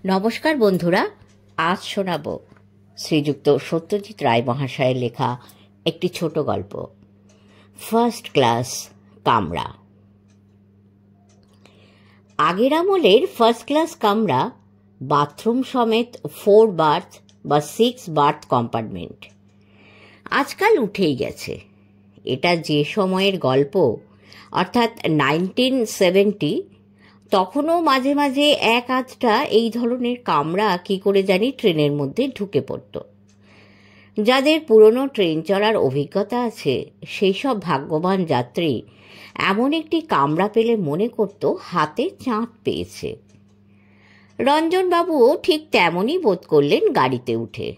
নমস্কার বন্ধুরা, আজ শোনাব শ্রীযুক্ত সত্যজিৎ রায় মহাশয়ের লেখা একটি ছোট গল্প, ফার্স্ট ক্লাস কামরা। আগের আমলের ফার্স্ট ক্লাস কামরা বাথরুম সমেত 4 বার্থ বা 6 বার্থ কম্পার্টমেন্ট আজকাল উঠেই গেছে। এটা যে সময়ের গল্প, অর্থাৎ 1970, তখনও মাঝে মাঝে এক আধটা এই ধরনের কামরা কি করে জানি ট্রেনের মধ্যে ঢুকে পড়ত। যাদের পুরনো ট্রেন চড়ার অভিজ্ঞতা আছে সেই সব ভাগ্যবান যাত্রী এমন একটি কামরা পেলে মনে করত হাতে চাঁদ পেয়েছে। রঞ্জনবাবুও ঠিক তেমনই বোধ করলেন গাড়িতে উঠে।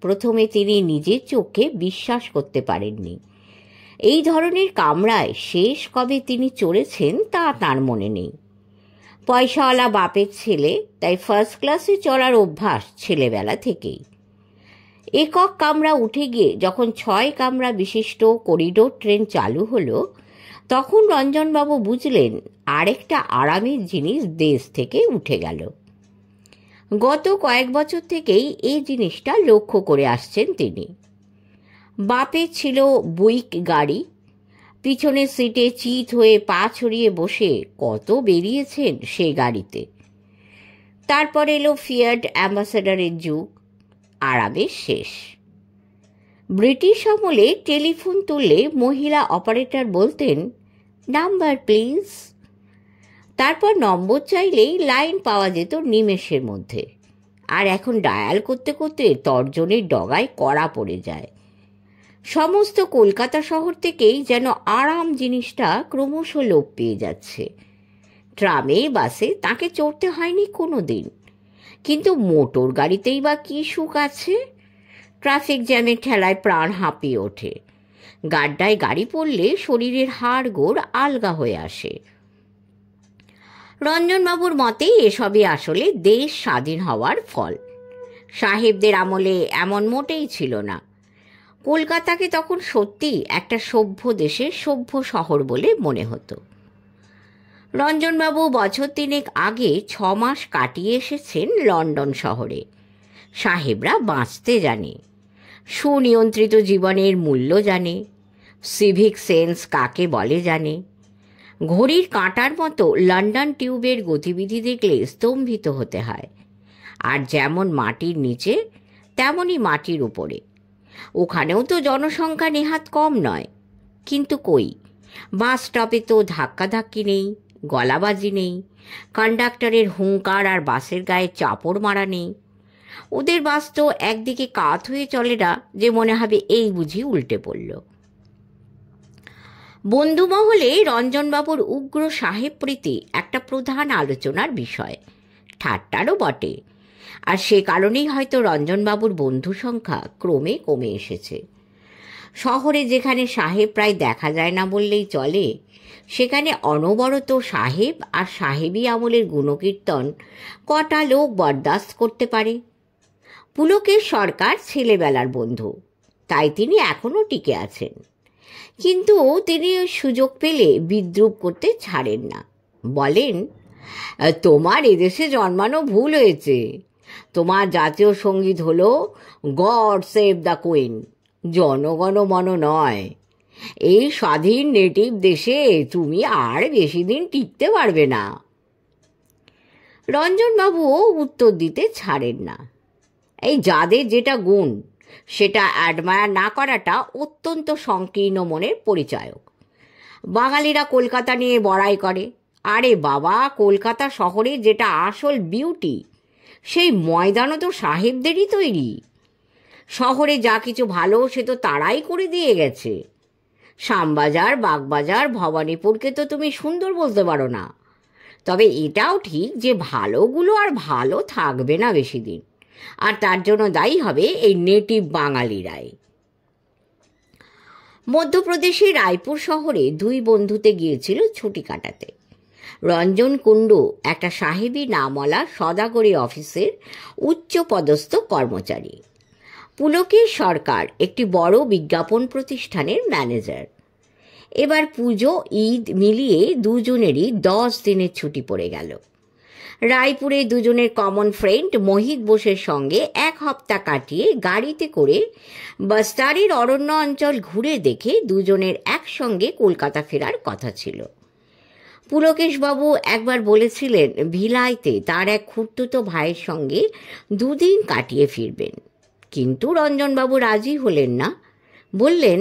প্রথমে তিনি নিজের চোখে বিশ্বাস করতে পারেননি। এই ধরনের কামরায় শেষ কবে তিনি চড়েছেন তা তাঁর মনে নেই। পয়সাওয়ালা বাপের ছেলে, তাই ফার্স্ট ক্লাসে চড়ার অভ্যাস ছেলেবেলা থেকেই। একক কামরা উঠে গিয়ে যখন 6 কামরা বিশিষ্ট করিডোর ট্রেন চালু হলো, তখন রঞ্জনবাবু বুঝলেন আরেকটা আরামের জিনিস দেশ থেকে উঠে গেল। গত কয়েক বছর থেকেই এই জিনিসটা লক্ষ্য করে আসছেন তিনি। বাপের ছিল বুইক গাড়ি, পিছনের সিটে চিত হয়ে পা ছড়িয়ে বসে কত বেরিয়েছেন সে গাড়িতে। তারপর এলো ফিয়াট অ্যাম্বাসেডারের যুগ, আরামের শেষ। ব্রিটিশ আমলে টেলিফোন তুললে মহিলা অপারেটর বলতেন, নাম্বার প্লিজ। তারপর নম্বর চাইলেই লাইন পাওয়া যেত নিমেষের মধ্যে। আর এখন ডায়াল করতে করতে তর্জনের ডগায় কড়া পড়ে যায়। সমস্ত কলকাতা শহর থেকেই যেন আরাম জিনিসটা ক্রমশ লোপ পেয়ে যাচ্ছে। ট্রামে বাসে তাকে চড়তে হয়নি কোনো দিন, কিন্তু মোটর গাড়িতেই বা কী সুখ আছে। ট্রাফিক জ্যামের ঠেলায় প্রাণ হাঁপিয়ে ওঠে। গাড্ডায় গাড়ি পড়লে শরীরের হাড় গোড় আলগা হয়ে আসে। রঞ্জনবাবুর মতেই এসবই আসলে দেশ স্বাধীন হওয়ার ফল। সাহেবদের আমলে এমন মোটেই ছিল না। কলকাতাকে তখন সত্যি একটা সভ্য দেশের সভ্য শহর বলে মনে হতো। রঞ্জনবাবু বছর 3 আগে 6 মাস কাটিয়ে এসেছেন লন্ডন শহরে। সাহেবরা বাঁচতে জানে, সুনিয়ন্ত্রিত জীবনের মূল্য জানে, সিভিক সেন্স কাকে বলে জানে। ঘড়ির কাঁটার মতো লন্ডন টিউবের গতিবিধি দেখলে স্তম্ভিত হতে হয়। আর যেমন মাটির নিচে তেমনই মাটির উপরে। ওখানেও তো জনসংখ্যা নেহাত কম নয়, কিন্তু কই, বাস স্টপে তো ধাক্কাধাক্কি নেই, গলাবাজি নেই, কন্ডাক্টরের হুঙ্কার আর বাসের গায়ে চাপড় মারা নেই। ওদের বাস তো একদিকে কাত হয়ে চলে না যে মনে হবে এই বুঝি উল্টে পড়ল। বন্ধুমহলে রঞ্জনবাবুর উগ্র সাহেব প্রীতি একটা প্রধান আলোচনার বিষয়, ঠাট্টারও বটে। আর সে কারণেই হয়তো রঞ্জনবাবুর বন্ধু সংখ্যা ক্রমে কমে এসেছে। শহরে যেখানে সাহেব প্রায় দেখা যায় না বললেই চলে, সেখানে অনবরত সাহেব আর সাহেবী আমলের গুণকীর্তন কটা লোক বরদাস্ত করতে পারে? পুলকের সরকার ছেলেবেলার বন্ধু, তাই তিনি এখনও টিকে আছেন। কিন্তু তিনি সুযোগ পেলে বিদ্রূপ করতে ছাড়েন না। বলেন, তোমার এদেশে জন্মানো ভুল হয়েছে। তোমার জাতীয় সঙ্গীত হলো গড সেভ দ্য কুইন, জনগণ মন নয়। এই স্বাধীন নেটিভ দেশে তুমি আর বেশি দিন টিকতে পারবে না। রঞ্জনবাবুও উত্তর দিতে ছাড়েন না। এই যাদের যেটা গুণ সেটা অ্যাডমায়ার না করাটা অত্যন্ত সংকীর্ণ মনের পরিচায়ক। বাঙালিরা কলকাতা নিয়ে বড়াই করে। আরে বাবা, কলকাতা শহরে যেটা আসল বিউটি, সেই ময়দানও তো সাহেবদেরই তৈরি। শহরে যা কিছু ভালো সে তো তারাই করে দিয়ে গেছে। শ্যামবাজার, বাগবাজার, ভবানীপুরকে তো তুমি সুন্দর বলতে পারো না। তবে এটাও ঠিক যে ভালোগুলো আর ভালো থাকবে না বেশি দিন, আর তার জন্য দায়ী হবে এই নেটিভ বাঙালিরাই। মধ্যপ্রদেশের রায়পুর শহরে 2 বন্ধুতে গিয়েছিল ছুটি কাটাতে। রঞ্জন কুণ্ডু একটা সাহেবী নামওয়ালা সদাগরি অফিসের উচ্চপদস্থ কর্মচারী। পুলকের সরকার একটি বড় বিজ্ঞাপন প্রতিষ্ঠানের ম্যানেজার। এবার পুজো ঈদ মিলিয়ে দুজনেরই 10 দিনের ছুটি পড়ে গেল। রায়পুরে দুজনের কমন ফ্রেন্ড মোহিত বোসের সঙ্গে 1 সপ্তাহ কাটিয়ে গাড়িতে করে বাস্তারের অরণ্য অঞ্চল ঘুরে দেখে দুজনের একসঙ্গে কলকাতা ফেরার কথা ছিল। পুলকেশবাবু একবার বলেছিলেন ভিলাইতে তার এক খুড়তুতো ভাইয়ের সঙ্গে 2 দিন কাটিয়ে ফিরবেন, কিন্তু রঞ্জনবাবু রাজি হলেন না। বললেন,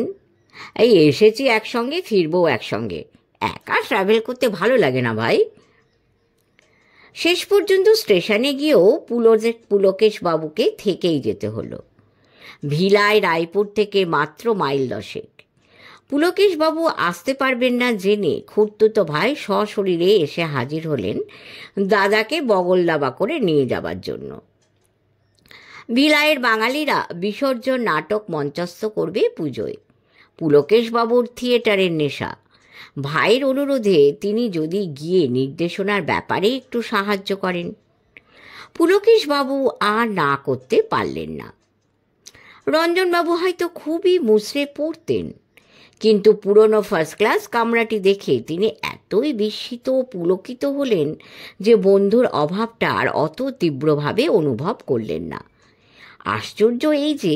এই এসেছি একসঙ্গে, ফিরবো একসঙ্গে, একা ট্রাভেল করতে ভালো লাগে না ভাই। শেষ পর্যন্ত স্টেশনে গিয়েও পুলকেশবাবুকে থেকেই যেতে হলো। ভিলাই রায়পুর থেকে মাত্র মাইল 10। পুলকেশবাবু আসতে পারবেন না জেনে খুড়তুতো ভাই সশরীরে এসে হাজির হলেন দাদাকে বগলদাবা করে নিয়ে যাবার জন্য। ভিলাইয়ের বাঙালিরা বিসর্জন নাটক মঞ্চস্থ করবে পুজোয়। পুলকেশবাবুর থিয়েটারের নেশা। ভাইয়ের অনুরোধে তিনি যদি গিয়ে নির্দেশনার ব্যাপারে একটু সাহায্য করেন। পুলকেশবাবু আর না করতে পারলেন না। রঞ্জনবাবু হয়তো খুবই মুচড়ে পড়তেন, কিন্তু পুরনো ফার্স্ট ক্লাস কামরাটি দেখে তিনি এতই বিস্মিত ও পুলকিত হলেন যে বন্ধুর অভাবটা আর অত তীব্রভাবে অনুভব করলেন না। আশ্চর্য এই যে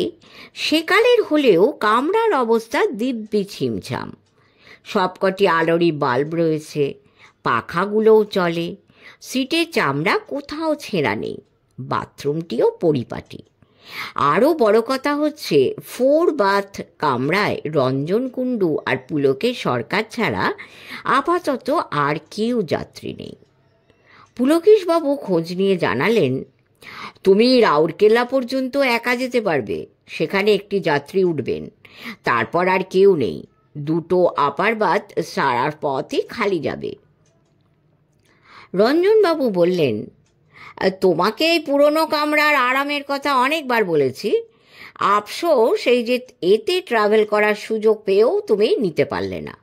সেকালের হলেও কামরার অবস্থা দিব্যি ছিমছাম। সবকটি আলোরই বাল্ব রয়েছে, পাখাগুলোও চলে, সিটের চামড়া কোথাও ছেঁড়া নেই, বাথরুমটিও পরিপাটি। আরও বড় কথা হচ্ছে 4 বাথ কামরায় রঞ্জন কুণ্ডু আর পুলকের সরকার ছাড়া আপাতত আর কেউ যাত্রী নেই। পুলকেশবাবু খোঁজ নিয়ে জানালেন, তুমি রাউরকেলা পর্যন্ত একা যেতে পারবে, সেখানে একটি যাত্রী উঠবেন, তারপর আর কেউ নেই, 2টো আপার বাথ সারা পথই খালি যাবে। রঞ্জনবাবু বললেন, তোমাকে এই পুরনো কামরার আরামের কথা অনেকবার বলেছি, আফসোস এই যে এতে ট্রাভেল করার সুযোগ পেয়েও তুমি নিতে পারলে না।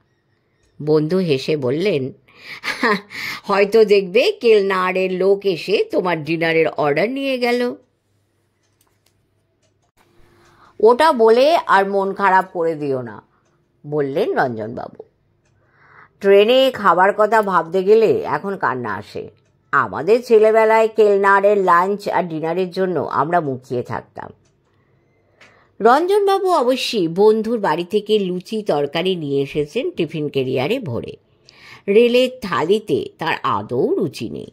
বন্ধু হেসে বললেন, হয়তো দেখবে কেলনারের লোক এসে তোমার ডিনারের অর্ডার নিয়ে গেল। ওটা বলে আর মন খারাপ করে দিও না, বললেন রঞ্জনবাবু। ট্রেনে খাবার কথা ভাবতে গেলে এখন কান্না আসে। আমাদের ছেলেবেলায় কেলনারের লাঞ্চ আর ডিনারের জন্য আমরা মুখিয়ে থাকতাম। রঞ্জনবাবু অবশ্যই বন্ধুর বাড়ি থেকে লুচি তরকারি নিয়ে এসেছেন টিফিন ক্যারিয়ারে ভরে। রেলের থালিতে তার আদৌ রুচি নেই।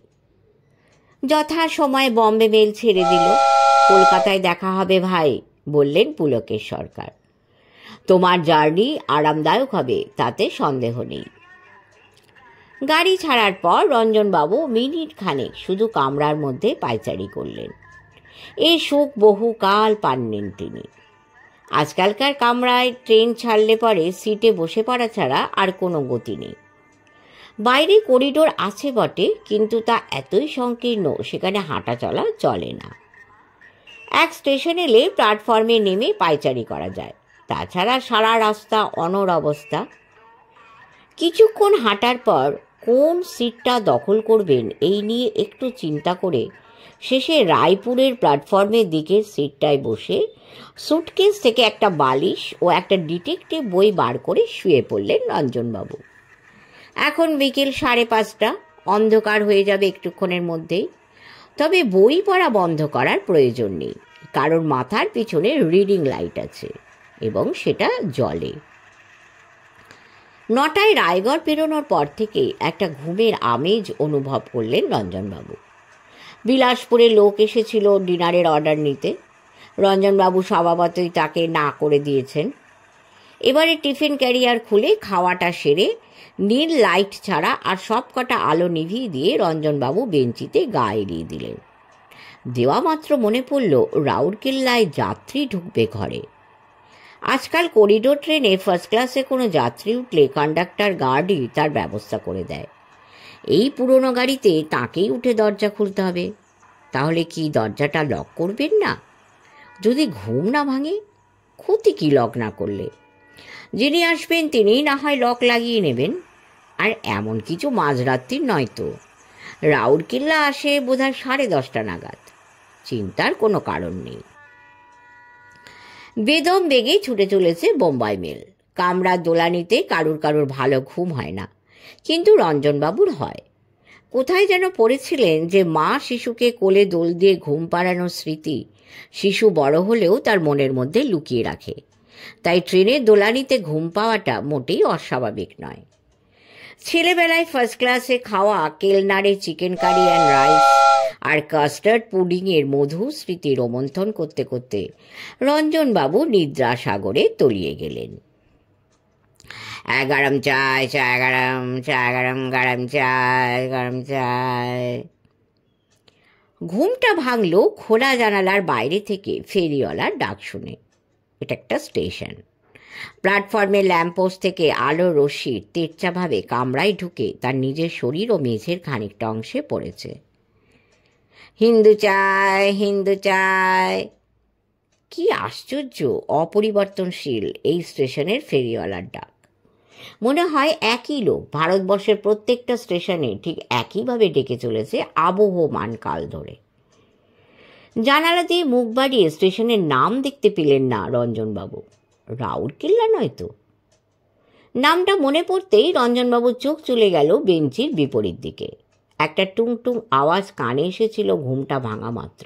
যথা সময় বম্বে মেল ছেড়ে দিল। কলকাতায় দেখা হবে ভাই, বললেন পুলকের সরকার। তোমার জার্নি আরামদায়ক হবে, তাতে সন্দেহ নেই। গাড়ি ছাড়ার পর রঞ্জনবাবু মিনিট খানেক শুধু কামরার মধ্যে পায়চারি করলেন। এই সুখ বহুকাল পাননি তিনি। আজকালকার কামরায় ট্রেন ছাড়লে পরে সিটে বসে পড়া ছাড়া আর কোনো গতি নেই। বাইরে করিডোর আছে বটে, কিন্তু তা এতই সংকীর্ণ সেখানে হাঁটা চলা চলে না। এক স্টেশন এলে প্ল্যাটফর্মে নেমে পায়চারি করা যায়, তাছাড়া সারা রাস্তা অনড় অবস্থা। কিছুক্ষণ হাঁটার পর কোন সিটটা দখল করবেন এই নিয়ে একটু চিন্তা করে শেষে রায়পুরের প্ল্যাটফর্মের দিকের সিটটায় বসে সুটকেস থেকে একটা বালিশ ও একটা ডিটেকটিভ বই বার করে শুয়ে পড়লেন রঞ্জনবাবু। এখন বিকেল 5:30, অন্ধকার হয়ে যাবে একটুক্ষণের মধ্যেই। তবে বই পড়া বন্ধ করার প্রয়োজন নেই, কারণ মাথার পিছনে রিডিং লাইট আছে এবং সেটা জ্বলে। 9টায় রায়গড় পেরোনোর পর থেকে একটা ঘুমের আমেজ অনুভব করলেন রঞ্জনবাবু। বিলাসপুরে লোক এসেছিল ডিনারের অর্ডার নিতে। রঞ্জনবাবু স্বভাবতই তাকে না করে দিয়েছেন। এবারে টিফিন ক্যারিয়ার খুলে খাওয়াটা সেরে নীল লাইট ছাড়া আর সব কটা আলো নিভিয়ে দিয়ে রঞ্জনবাবু বেঞ্চিতে গা এড়িয়ে দিলেন। দেওয়া মাত্র মনে পড়ল রাউরকেল্লায় যাত্রী ঢুকবে ঘরে। আজকাল করিডোর ট্রেনে ফার্স্ট ক্লাসে কোনো যাত্রী উঠলে কন্ডাক্টর গার্ডই তার ব্যবস্থা করে দেয়। এই পুরনো গাড়িতে তাকেই উঠে দরজা খুলতে হবে। তাহলে কি দরজাটা লক করবেন না? যদি ঘুম না ভাঙে, ক্ষতি কি লক না করলে? যিনি আসবেন তিনিই না হয় লক লাগিয়ে নেবেন। আর এমন কিছু মাঝরাত্রির নয় তো। রাউরকেল্লা আসে বোধহয় 10:30 নাগাদ। চিন্তার কোনো কারণ নেই। বেদম বেগে ছুটে চলেছে বোম্বাই মেল। কামরার দোলানিতে কারুর ভালো ঘুম হয় না, কিন্তু রঞ্জনবাবুর হয়। কোথায় যেন পড়েছিলেন যে মা শিশুকে কোলে দোল দিয়ে ঘুম পাড়ানোর স্মৃতি শিশু বড় হলেও তার মনের মধ্যে লুকিয়ে রাখে, তাই ট্রেনের দোলানিতে ঘুম পাওয়াটা মোটেই অস্বাভাবিক নয়। ছেলেবেলায় ফার্স্ট ক্লাসে খাওয়া কেলনারে চিকেন কারি অ্যান্ড রাইস আর কাস্টার্ড পুডিংয়ের মধু স্মৃতি রোমন্থন করতে করতে রঞ্জনবাবু নিদ্রা সাগরে তলিয়ে গেলেন। গরম চায়, চায় গরম, চায় গরম, গরম চায়, গরম চায়। ঘুমটা ভাঙল খোলা জানালার বাইরে থেকে ফেরিওয়ালার ডাক শুনে। এটা একটা স্টেশন। প্ল্যাটফর্মের ল্যাম্পপোস্ট থেকে আলো রশ্মি তেরচাভাবে কামরায় ঢুকে তার নিজের শরীর ও মেঝের খানিকটা অংশে পড়েছে। হিন্দু চায়, হিন্দু চায়। কি আশ্চর্য অপরিবর্তনশীল এই স্টেশনের ফেরিওয়ালার ডাক। মনে হয় একই লোক ভারতবর্ষের প্রত্যেকটা স্টেশনে ঠিক একইভাবে ডেকে চলেছে আবহমান কাল ধরে। জানালা দিয়ে মুখ বাড়িয়ে স্টেশনের নাম দেখতে পেলেন না রঞ্জনবাবু। রাউরকেল্লা নয়তো? নামটা মনে পড়তেই রঞ্জনবাবুর চোখ চলে গেল বেঞ্চির বিপরীত দিকে। একটা টুংটুং আওয়াজ কানে এসেছিল ঘুমটা ভাঙা মাত্র।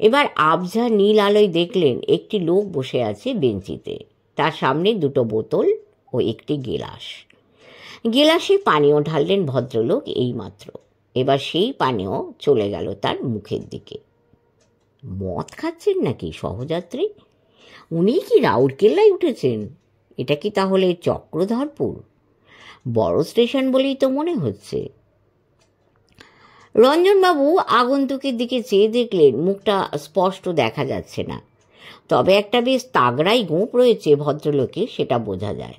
এবার আবঝা নীল আলোয় দেখলেন একটি লোক বসে আছে বেঞ্চিতে, তার সামনে দুটো বোতল ও একটি গেলাস। গেলাসে পানীয় ঢাললেন ভদ্রলোক এইমাত্র। এবার সেই পানীয় চলে গেল তার মুখের দিকে। মদ খাচ্ছেন নাকি সহযাত্রী? উনি কি রাউরকেল্লায় উঠেছেন? এটা কি তাহলে চক্রধরপুর? বড় স্টেশন বলেই তো মনে হচ্ছে। রঞ্জনবাবু আগন্তুকের দিকে চেয়ে দেখলেন মুখটা স্পষ্ট দেখা যাচ্ছে না, তবে একটা বেশ তাগড়াই গোঁপ রয়েছে ভদ্রলোকে, সেটা বোঝা যায়।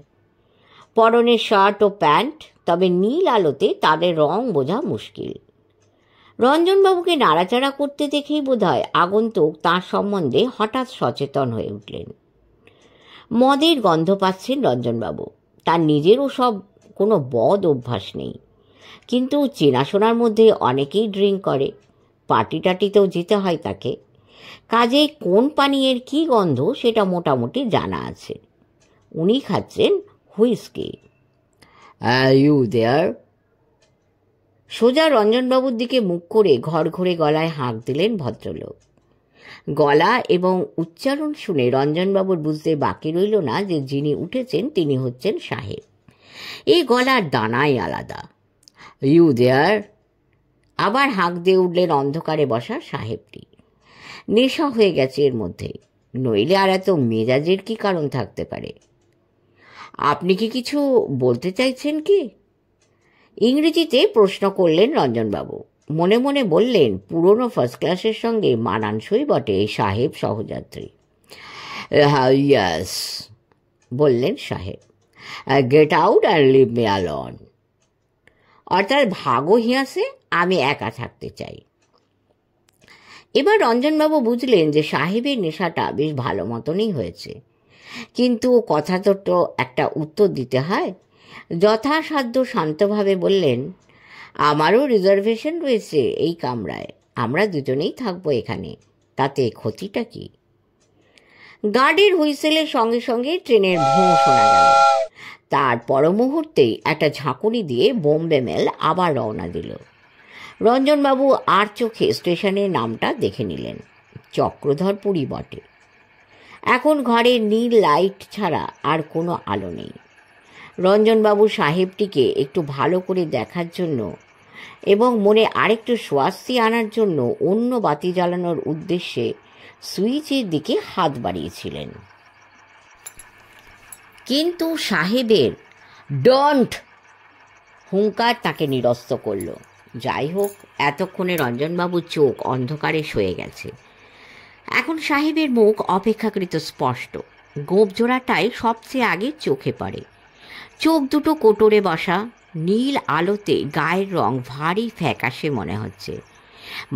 পরনে শার্ট ও প্যান্ট, তবে নীল আলোতে তাদের রং বোঝা মুশকিল। রঞ্জনবাবুকে নাড়াচাড়া করতে দেখেই বোধহয় আগন্তুক তাঁর সম্বন্ধে হঠাৎ সচেতন হয়ে উঠলেন। মদের গন্ধ পাচ্ছেন রঞ্জনবাবু। তার নিজেরও সব কোনো বদ অভ্যাস নেই, কিন্তু চেনাশোনার মধ্যে অনেকেই ড্রিঙ্ক করে, পার্টি টাটিতেও যেতে হয় তাকে। কাজেই কোন পানীয়ের কী গন্ধ সেটা মোটামুটি জানা আছে। উনি খাচ্ছেন হুইস্কি। You there. সোজা রঞ্জনবাবুর দিকে মুখ করে ঘর ঘরে গলায় হাঁক দিলেন ভদ্রলোক। গলা এবং উচ্চারণ শুনে রঞ্জনবাবুর বুঝতে বাকি রইল না যে যিনি উঠেছেন তিনি হচ্ছেন সাহেব। এই গলার দানাই আলাদা। You there. আবার হাঁক দিয়ে উঠলেন অন্ধকারে বসা সাহেবটি। নেশা হয়ে গেছে এর মধ্যে, নইলে আর এত মেজাজের কি কারণ থাকতে পারে? আপনি কি কিছু বলতে চাইছেন কি? ইংরেজিতে প্রশ্ন করলেন রঞ্জনবাবু। মনে মনে বললেন, পুরনো ফার্স্ট ক্লাসের সঙ্গে মানানসই বটে এই সাহেব সহযাত্রী। ইয়াস, বললেন সাহেব। Get out and leave me alone. অর্থাৎ ভাগো হিয়াসে, আমি একা থাকতে চাই। এবার রঞ্জনবাবু বুঝলেন যে সাহেবের নেশাটা বেশ ভালো মতনই হয়েছে, কিন্তু কথা তো একটা উত্তর দিতে হয়। যথাসাধ্য শান্তভাবে বললেন, আমারও রিজার্ভেশন রয়েছে এই কামরায়, আমরা দুজনেই থাকবো এখানে, তাতে ক্ষতিটা কি? গার্ডের হুইসেলের সঙ্গে সঙ্গে ট্রেনের ভোঁ শোনা গেল। তার পর মুহূর্তেই একটা ঝাঁকুনি দিয়ে বোম্বে মেল আবার রওনা দিল। রঞ্জনবাবু আর চোখে স্টেশনের নামটা দেখে নিলেন। চক্রধরপুরই বটে। এখন ঘরে নীল লাইট ছাড়া আর কোনো আলো নেই। রঞ্জনবাবু সাহেবটিকে একটু ভালো করে দেখার জন্য এবং মনে আরেকটু স্বস্তি আনার জন্য অন্য বাতি জ্বালানোর উদ্দেশ্যে সুইচের দিকে হাত বাড়িয়েছিলেন, কিন্তু সাহেবের ডোন্ট হুঙ্কার তাকে নিরস্ত করল। যাই হোক, এতক্ষণে রঞ্জনবাবুর চোখ অন্ধকারে সয়ে গেছে। এখন সাহেবের মুখ অপেক্ষাকৃত স্পষ্ট। গোঁপ জোড়াটাই সবচেয়ে আগে চোখে পড়ে। চোখ দুটো কোটরে বসা, নীল আলোতে গায়ের রং ভারী ফ্যাকাশে মনে হচ্ছে।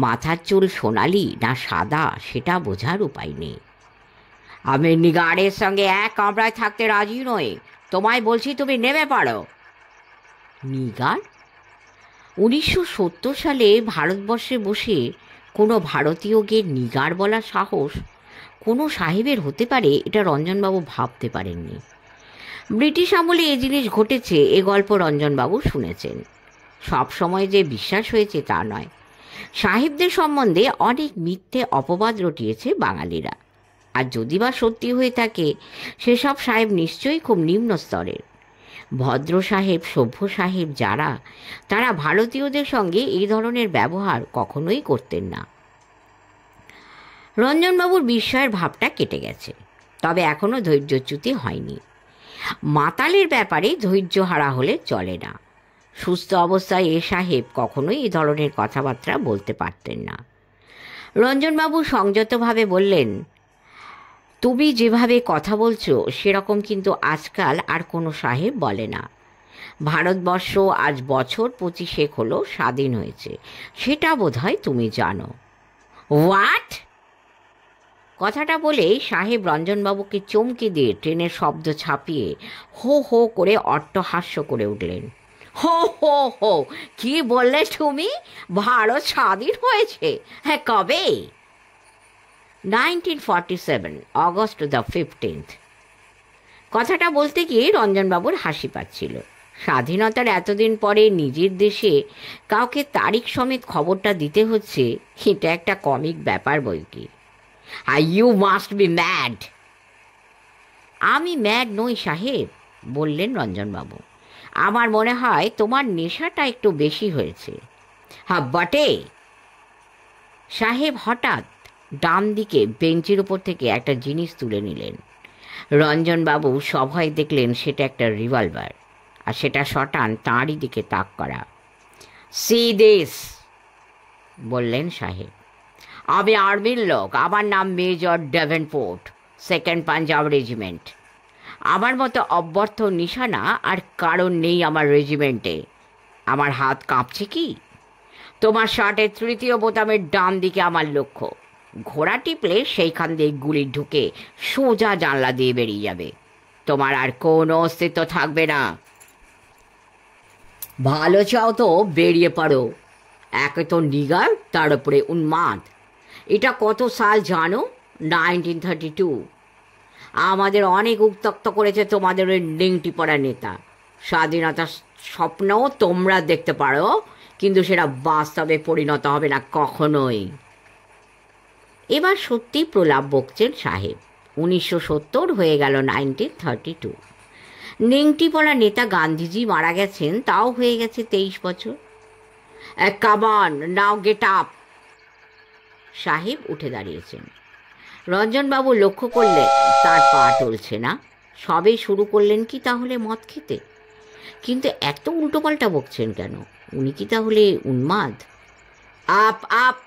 মাথার চুল সোনালি না সাদা সেটা বোঝার উপায় নেই। আমি নিগারের সঙ্গে এক কামরায় থাকতে রাজি নই, তোমায় বলছি তুমি নেমে পড়ো। নিগার? 1970 সালে ভারতবর্ষে বসে কোনো ভারতীয়কে নিগার বলা সাহস কোনো সাহেবের হতে পারে, এটা রঞ্জনবাবু ভাবতে পারেননি। ব্রিটিশ আমলে এ জিনিস ঘটেছে, এ গল্প রঞ্জনবাবু শুনেছেন। সব সময় যে বিশ্বাস হয়েছে তা নয়। সাহেবদের সম্বন্ধে অনেক মিথ্যে অপবাদ রটিয়েছে বাঙালিরা, আর যদি বা সত্যি হয়ে থাকে সেসব সাহেব নিশ্চয়ই খুব নিম্ন স্তরের। ভদ্র সাহেব, সভ্য সাহেব যারা, তারা ভারতীয়দের সঙ্গে এই ধরনের ব্যবহার কখনোই করতেন না। রঞ্জনবাবুর বিস্ময়ের ভাবটা কেটে গেছে, তবে এখনও ধৈর্যচ্যুতি হয়নি। মাতালের ব্যাপারে ধৈর্য হারা হলে চলে না। সুস্থ অবস্থায় এ সাহেব কখনোই এই ধরনের কথাবার্তা বলতে পারতেন না। রঞ্জনবাবু সংযতভাবে বললেন, তুমি যেভাবে কথা বলছো সেরকম কিন্তু আজকাল আর কোনো সাহেব বলে না। ভারতবর্ষ আজ বছর 25 হলো স্বাধীন হয়েছে, সেটা বোধহয় তুমি জানো। হোয়াট? কথাটা বলেই সাহেব রঞ্জনবাবুকে চমকে দিয়ে ট্রেনের শব্দ ছাপিয়ে হো হো করে অট্টহাস্য করে উঠলেন। হো হো হো, কি বললে তুমি? ভারত স্বাধীন হয়েছে? হ্যাঁ, কবে? 1947, অগস্ট দ্য 15th। কথাটা বলতে গিয়ে রঞ্জনবাবুর হাসি পাচ্ছিল। স্বাধীনতার এতদিন পরে নিজের দেশে কাউকে তারিখ সমেত খবরটা দিতে হচ্ছে, এটা একটা কমিক ব্যাপার বই কি। You must be mad. আমি ম্যাড নই সাহেব, বললেন রঞ্জনবাবু। আমার মনে হয় তোমার নেশাটা একটু বেশি হয়েছে। হ্যাঁ বটে। সাহেব হঠাৎ ডান দিকে বেঞ্চের উপর থেকে একটা জিনিস তুলে নিলেন। রঞ্জনবাবু সভয়ে দেখলেন সেটা একটা রিভলভার, আর সেটা শটান তাঁরই দিকে তাক করা। সি দিস, বললেন সাহেব। আমি আর্মির লোক, আমার নাম major Davenport, 2nd Punjab regiment. আমার মতো অব্যর্থ নিশানা আর কারণ নেই আমার রেজিমেন্টে। আমার হাত কাঁপছে কি? তোমার শার্টের 3য় বোতামের ডান দিকে আমার লক্ষ্য। ঘোড়া টিপলে সেইখান দিয়ে গুলি ঢুকে সোজা জানলা দিয়ে বেরিয়ে যাবে। তোমার আর কোনো অস্তিত্ব থাকবে না। ভালো চাও তো বেরিয়ে পড়ো। একে তো নিগার, তার উপরে উন্মাদ। এটা কত সাল জানো? 1932। আমাদের অনেক উত্তক্ত করেছে তোমাদের ওই নিংটি পড়া নেতা। স্বাধীনতার স্বপ্নও তোমরা দেখতে পারো, কিন্তু সেটা বাস্তবে পরিণত হবে না কখনোই। এবার সত্যি প্রলাপ বকছেন সাহেব। 1970 হয়ে গেল 1932। নিংটি পড়া নেতা গান্ধীজি মারা গেছেন, তাও হয়ে গেছে 23 বছর। Come on, now get up. সাহেব উঠে দাঁড়িয়েছেন। রঞ্জনবাবু লক্ষ্য করলেন তার পা টলছে না। সবে শুরু করলেন কি তাহলে মদ খেতে? কিন্তু এত উল্টোপাল্টা বকছেন কেন? উনি কি তাহলে উন্মাদ? Up up.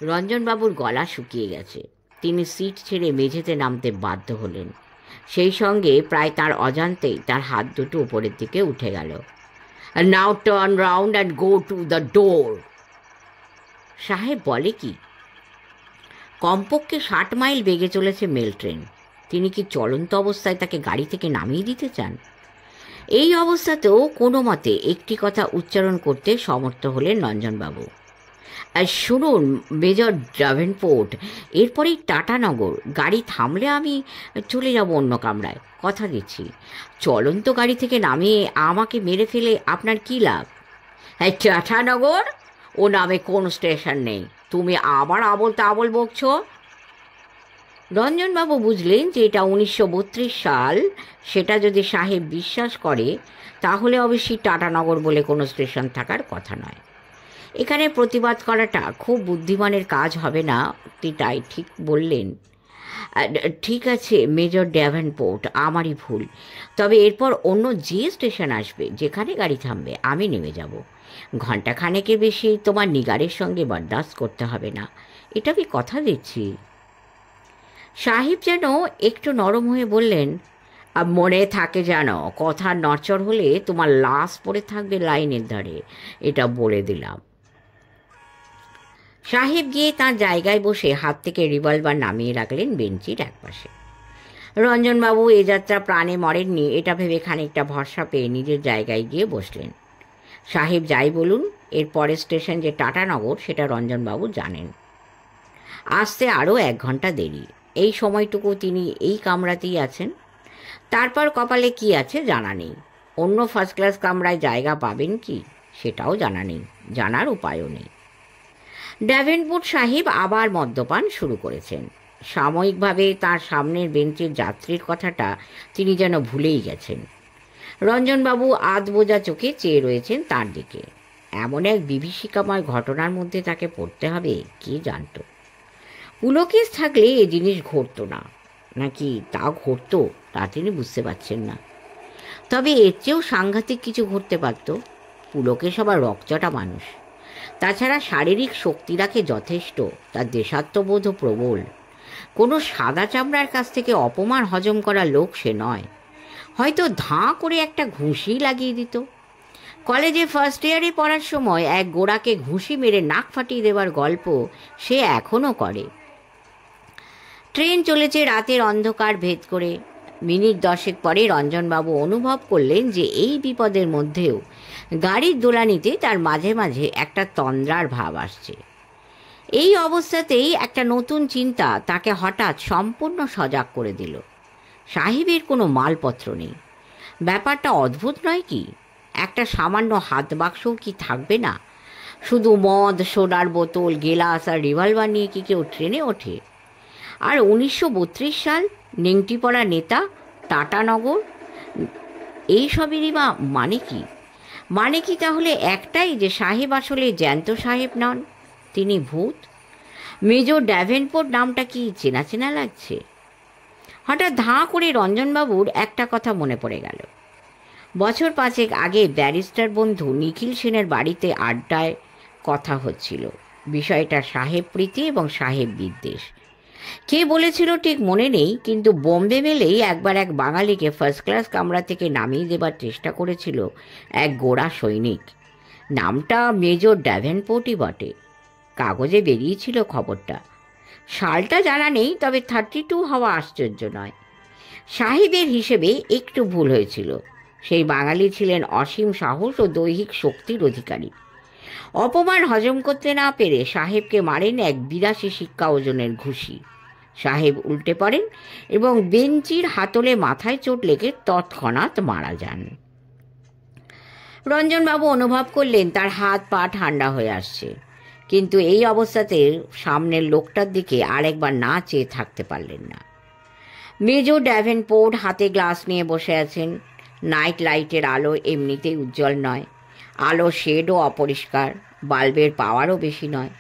রঞ্জনবাবুর গলা শুকিয়ে গেছে। তিনি সিট ছেড়ে মেঝেতে নামতে বাধ্য হলেন। সেই সঙ্গে প্রায় তার অজান্তেই তার হাত দুটো উপরের দিকে উঠে গেল। Now turn round and go to the door. সাহেব বলে কি? কমপক্ষে 60 মাইল বেগে চলেছে মেল ট্রেন। তিনি কি চলন্ত অবস্থায় তাকে গাড়ি থেকে নামিয়ে দিতে চান? এই অবস্থাতেও কোনো মতে একটি কথা উচ্চারণ করতে সমর্থ হলেন রঞ্জনবাবু। শুনুন মেজর ডেভেনপোর্ট, এরপরেই টাটানগর। গাড়ি থামলে আমি চলে যাব অন্য কামরায়, কথা দিচ্ছি। চলন্ত গাড়ি থেকে নামিয়ে আমাকে মেরে ফেলে আপনার কী লাভ? হ্যাঁ, টাটানগর? ও নামে কোনো স্টেশন নেই। তুমি আবার আবল তাবল বকছ। রঞ্জনবাবু বুঝলেন যে এটা 1932 সাল। সেটা যদি সাহেব বিশ্বাস করে তাহলে অবশ্যই টাটানগর বলে কোনো স্টেশন থাকার কথা নয়। এখানে প্রতিবাদ করাটা খুব বুদ্ধিমানের কাজ হবে না। তাই ঠিক বললেন, ঠিক আছে মেজর ডেভেনপোর্ট, আমারই ভুল। তবে এরপর অন্য যে স্টেশন আসবে, যেখানে গাড়ি থামবে, আমি নেমে যাব। ঘণ্টাখানেকের বেশি তোমার নিগারের সঙ্গে বরদাস্ত করতে হবে না, এটা আমি কথা দিচ্ছি। সাহেব যেন একটু নরম হয়ে বললেন, মনে থাকে যেন, কথার নড়চড় হলে তোমার লাশ পড়ে থাকবে লাইনের ধারে, এটা বলে দিলাম। সাহেব গিয়ে তাঁর জায়গায় বসে হাত থেকে রিভলভার নামিয়ে রাখলেন বেঞ্চির একপাশে। রঞ্জনবাবু এ যাত্রা প্রাণে মরেননি, এটা ভেবে খানিকটা ভরসা পেয়ে নিজের জায়গায় গিয়ে বসলেন। সাহেব যাই বলুন, এর পরের স্টেশন যে টাটানগর সেটা রঞ্জনবাবু জানেন। আসতে আরও 1 ঘন্টা দেরি। এই সময়টুকু তিনি এই কামরাতেই আছেন। তারপর কপালে কি আছে জানা নেই। অন্য ফার্স্ট ক্লাস কামরায় জায়গা পাবেন কি সেটাও জানা নেই, জানার উপায়ও নেই। ড্যাভেনপোর্ট সাহেব আবার মদ্যপান শুরু করেছেন। সাময়িকভাবে তার সামনের বেঞ্চের যাত্রীর কথাটা তিনি যেন ভুলেই গেছেন। রঞ্জনবাবু আধবোজা চোখে চেয়ে রয়েছেন তার দিকে। এমন এক বিভীষিকাময় ঘটনার মধ্যে তাকে পড়তে হবে কে জানত। পুলকেশ থাকলে এ জিনিস ঘটতো না, নাকি তা ঘটতো তা তিনি বুঝতে পারছেন না। তবে এর চেয়েও সাংঘাতিক কিছু ঘটতে পারত। পুলকেশ আবার রকচটা মানুষ, তাছাড়া শারীরিক শক্তি রাখে যথেষ্ট, তার দেশাত্মবোধও প্রবল। কোনো সাদা চামড়ার কাছ থেকে অপমান হজম করা লোক সে নয়। হয়তো ধাঁ করে একটা ঘুষি লাগিয়ে দিত। কলেজে ফার্স্ট ইয়ারে পড়ার সময় এক গোড়াকে ঘুষি মেরে নাক ফাটিয়ে দেওয়ার গল্প সে এখনও করে। ট্রেন চলেছে রাতের অন্ধকার ভেদ করে। মিনিট 10 পরে রঞ্জনবাবু অনুভব করলেন যে এই বিপদের মধ্যেও গাড়ির দোলানিতে তার মাঝে মাঝে একটা তন্দ্রার ভাব আসছে। এই অবস্থাতেই একটা নতুন চিন্তা তাকে হঠাৎ সম্পূর্ণ সজাগ করে দিল। সাহেবের কোনো মালপত্র নেই। ব্যাপারটা অদ্ভুত নয় কি? একটা সামান্য হাত বাক্সও কি থাকবে না? শুধু মদ, সোডার বোতল, গেলাস আর রিভলভার নিয়ে কি কেউ ট্রেনে ওঠে? আর 1932 সাল, নেংটি পড়া নেতা, টাটানগর, এইসবেরই বা মানে কি? মানে কি তাহলে একটাই, যে সাহেব আসলে জ্যান্ত সাহেব নন, তিনি ভূত? মেজর ড্যাভেনপোর্ট নামটা কি চেনা চেনা লাগছে? হঠাৎ ধাঁ করে রঞ্জনবাবুর একটা কথা মনে পড়ে গেল। বছর 5 আগে ব্যারিস্টার বন্ধু নিখিল সেনের বাড়িতে আড্ডায় কথা হচ্ছিল। বিষয়টা সাহেব প্রীতি এবং সাহেব বিদ্বেষ। কে বলেছিল ঠিক মনে নেই, কিন্তু বোম্বে মেলেই একবার এক বাঙালিকে ফার্স্ট ক্লাস কামরা থেকে নামিয়ে দেবার চেষ্টা করেছিল এক গোড়া সৈনিক। নামটা মেজর ড্যাভেনপোর্টই বটে। কাগজে বেরিয়েছিল খবরটা। সালটা জানা নেই, তবে 32 হওয়া আশ্চর্য নয়। সাহেবের হিসেবে একটু ভুল হয়েছিল। সেই বাঙালি ছিলেন অসীম সাহস ও দৈহিক শক্তির অধিকারী। অপমান হজম করতে না পেরে সাহেবকে মারেন এক 82 শিক্ষা ওজনের ঘুষি। সাহেব উল্টে পড়েন এবং বেঞ্চির হাতলে মাথায় চোট লেগে তৎক্ষণাৎ মারা যান। রঞ্জনবাবু অনুভব করলেন তার হাত পা ঠান্ডা হয়ে আসছে, কিন্তু এই অবস্থাতে সামনের লোকটার দিকে আরেকবার না চেয়ে থাকতে পারলেন না। মেজর ড্যাভেনপোর্ট হাতে গ্লাস নিয়ে বসে আছেন। নাইট লাইটের আলো এমনিতেই উজ্জ্বল নয়, আলো শেডও অপরিষ্কার, বাল্বের পাওয়ারও বেশি নয়,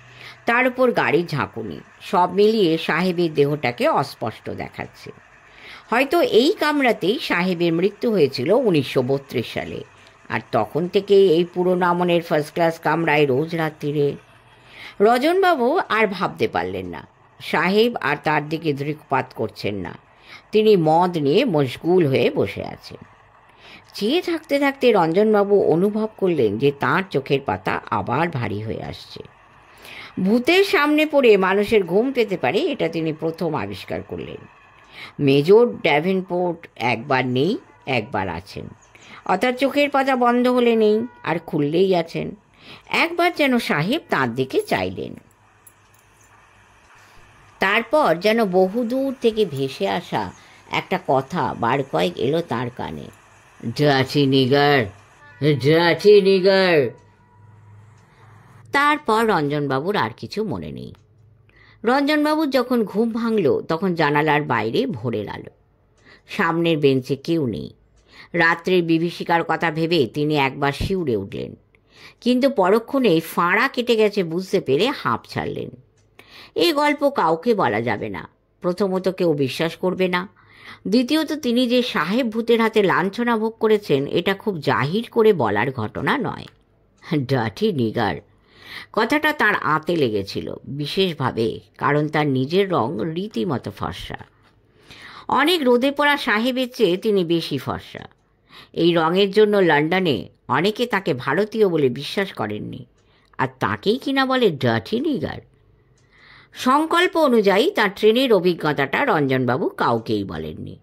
তার উপর গাড়ির ঝাঁকুনি, সব মিলিয়ে সাহেবের দেহটাকে অস্পষ্ট দেখাচ্ছে। হয়তো এই কামরাতেই সাহেবের মৃত্যু হয়েছিল 1932 সালে, আর তখন থেকেই এই পুরনো আমনের ফার্স্ট ক্লাস কামরায় রোজ রাত্রিরে। রজনবাবু আর ভাবতে পারলেন না। সাহেব আর তার দিকে দৃকপাত করছেন না, তিনি মদ নিয়ে মশগুল হয়ে বসে আছেন। চেয়ে থাকতে থাকতে রঞ্জনবাবু অনুভব করলেন যে তাঁর চোখের পাতা আবার ভারী হয়ে আসছে। ভূতের সামনে পড়ে মানুষের ঘুম পেতে পারে, এটা তিনি প্রথম আবিষ্কার করলেন। মেজর ড্যাভেনপোর্ট একবার নেই, একবার আছেন, অর্থাৎ চোখের পাতা বন্ধ হলে নেই, আর খুললেই আছেন। একবার যেন সাহেব তাঁর দিকে চাইলেন। তারপর যেন বহুদূর থেকে ভেসে আসা একটা কথা বার কয়েক এলো তার কানে, ডাচি নিগার, ডাচি নিগার। তারপর রঞ্জনবাবুর আর কিছু মনে নেই। রঞ্জনবাবুর যখন ঘুম ভাঙল তখন জানালার বাইরে ভোরের আলো। সামনের বেঞ্চে কেউ নেই। রাত্রের বিভীষিকার কথা ভেবে তিনি একবার শিউরে উঠলেন, কিন্তু পরক্ষণেই ফাঁড়া কেটে গেছে বুঝতে পেরে হাঁপ ছাড়লেন। এই গল্প কাউকে বলা যাবে না। প্রথমত কেউ বিশ্বাস করবে না, দ্বিতীয়ত তিনি যে সাহেব ভূতের হাতে লাঞ্ছনা ভোগ করেছেন এটা খুব জাহির করে বলার ঘটনা নয়। ডার্টি নিগার কথাটা তার আঁতে লেগেছিল বিশেষভাবে, কারণ তার নিজের রং রীতিমতো ফর্সা। অনেক রোদে পড়া সাহেবের চেয়ে তিনি বেশি ফর্সা। এই রঙের জন্য লন্ডনে অনেকে তাকে ভারতীয় বলে বিশ্বাস করেননি, আর তাকেই কিনা বলে ডার্টি নিগার। সংকল্প অনুযায়ী তার ট্রেনের অভিজ্ঞতাটা রঞ্জনবাবু কাউকেই বলেননি,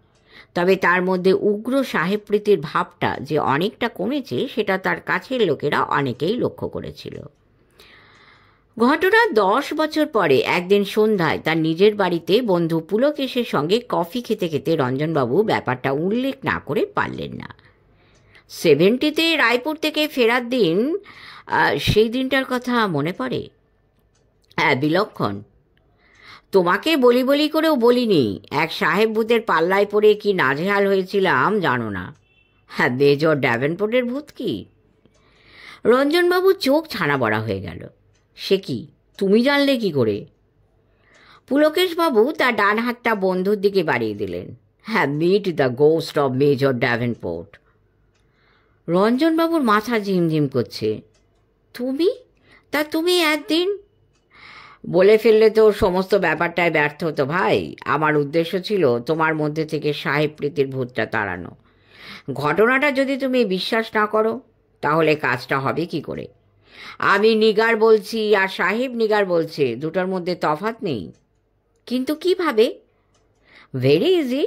তবে তার মধ্যে উগ্র সাহেব প্রীতির ভাবটা যে অনেকটা কমেছে সেটা তার কাছের লোকেরা অনেকেই লক্ষ্য করেছিল। ঘটনার 10 বছর পরে একদিন সন্ধ্যায় তার নিজের বাড়িতে বন্ধু পুলকেশের সঙ্গে কফি খেতে খেতে রঞ্জনবাবু ব্যাপারটা উল্লেখ না করে পারলেন না। 70-তে রায়পুর থেকে ফেরার দিন, সেই দিনটার কথা মনে পড়ে? হ্যাঁ, বিলক্ষণ। তোমাকে বলি বলি করেও বলিনি, এক সাহেব ভূতের পাল্লায় পড়ে কি নাজেহাল হয়েছিলাম জানো না। হ্যাঁ, মেজর ড্যাভেনপোর্টের ভূত কি? রঞ্জনবাবুর চোখ ছানা বড়া হয়ে গেল। সে কি, তুমি জানলে কি করে? পুলকেশবাবু তার ডান হাতটা বন্ধুর দিকে বাড়িয়ে দিলেন। হ্যাঁ, meet the ghost of Major Davenport. রঞ্জনবাবুর মাথা ঝিমঝিম করছে। তুমি? তুমি একদিন? বলে ফেললে তো সমস্ত ব্যাপারটাই ব্যর্থ হতো ভাই। আমার উদ্দেশ্য ছিল তোমার মধ্যে থেকে সাহেব প্রীতির ভূতটা তাড়ানো। ঘটনাটা যদি তুমি বিশ্বাস না করো তাহলে কাজটা হবে কি করে? আমি নিগার বলছি আর সাহেব নিগার বলছে, দুটোর মধ্যে তফাৎ নেই। কিন্তু কিভাবে? ভেরি ইজি,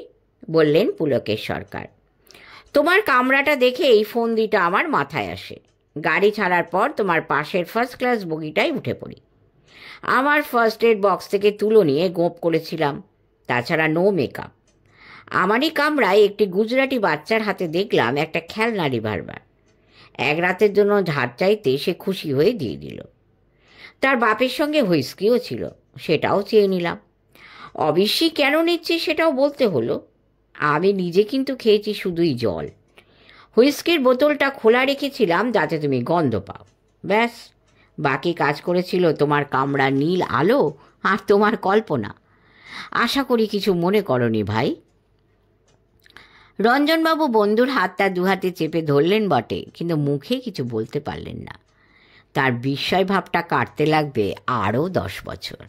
বললেন পুলকেশ সরকার। তোমার কামরাটা দেখেই ফন্দিটা আমার মাথায় আসে। গাড়ি ছাড়ার পর তোমার পাশের ফার্স্ট ক্লাস বগিটায় উঠে পড়ি। আমার ফার্স্ট এড বক্স থেকে তুলো নিয়ে গোপ করেছিলাম। তাছাড়া নো মেকআপ। আমারই কামরায় একটি গুজরাটি বাচ্চার হাতে দেখলাম একটা খেলনা রিভলভার। এক রাতের জন্য ধার চাইতে সে খুশি হয়ে দিয়ে দিল। তার বাপের সঙ্গে হুইস্কিও ছিল, সেটাও চেয়ে নিলাম। অবশ্যই কেন নিচ্ছি সেটাও বলতে হলো। আমি নিজে কিন্তু খেয়েছি শুধুই জল। হুইস্কির বোতলটা খোলা রেখেছিলাম যাতে তুমি গন্ধ পাও। ব্যাস, বাকি কাজ করেছিল তোমার কামড়া নীল আলো আর তোমার কল্পনা। আশা করি কিছু মনে করনি ভাই। রঞ্জনবাবু বন্ধুর হাতটা দুহাতে চেপে ধরলেন বটে, কিন্তু মুখে কিছু বলতে পারলেন না। তার বিস্ময় ভাবটা কাটতে লাগবে আরও 10 বছর।